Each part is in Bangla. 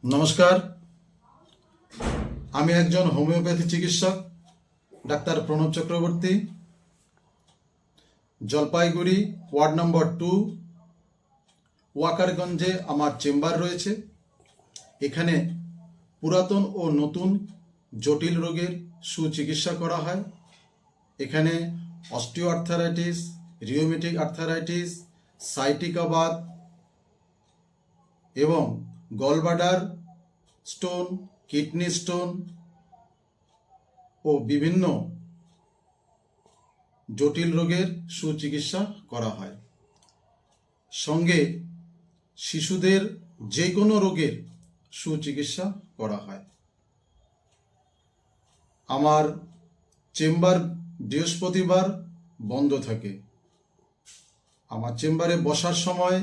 নমস্কার, আমি একজন হোমিওপ্যাথি চিকিৎসক doctor Pranab Chakraborty. Jalpaiguri ward number 2 ওয়াকারগঞ্জে আমার চেম্বার রয়েছে। এখানে পুরাতন ও নতুন জটিল রোগের সুচিকিৎসা করা হয়। এখানে osteo arthritis, rheumatic arthritis, sciatica Baat এবং গলব্লাডার স্টোন, কিডনি স্টোন ও বিভিন্ন জটিল রোগের সুচিকিৎসা করা হয়। সঙ্গে শিশুদের যে কোনো রোগের সুচিকিৎসা করা হয়। আমার চেম্বার বৃহস্পতিবার বন্ধ থাকে। আমার চেম্বারে বসার সময়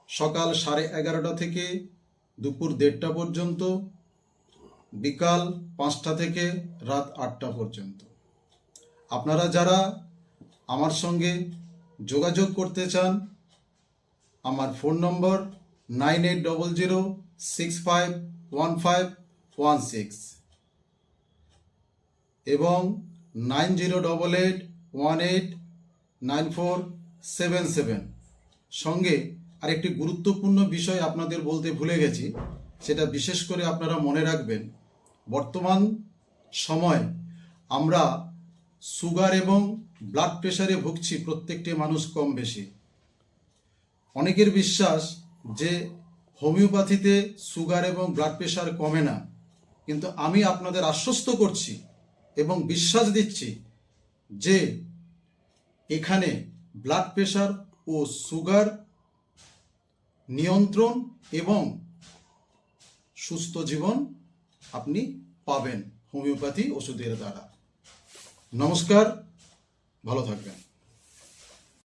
সকাল 11:30 থেকে দুপুর 1:30 পর্যন্ত, বিকাল 5টা থেকে রাত 8টা পর্যন্ত। আপনারা যারা আমার সঙ্গে যোগাযোগ করতে চান, আমার ফোন নম্বর 9800651516 এবং 9088189477। সঙ্গে আরেকটি গুরুত্বপূর্ণ বিষয় আপনাদের বলতে ভুলে গেছি, সেটা বিশেষ করে আপনারা মনে রাখবেন। বর্তমান সময় আমরা সুগার এবং ব্লাড প্রেশারে ভুগছি প্রত্যেকটি মানুষ কম বেশি। অনেকের বিশ্বাস যে হোমিওপ্যাথিতে সুগার এবং ব্লাড প্রেশার কমে না, কিন্তু আমি আপনাদের আশ্বস্ত করছি এবং বিশ্বাস দিচ্ছি যে এখানে ব্লাড প্রেশার ও সুগার নিয়ন্ত্রণ এবং সুস্থ জীবন আপনি পাবেন হোমিওপ্যাথি ওষুধের দ্বারা। নমস্কার, ভালো থাকবেন।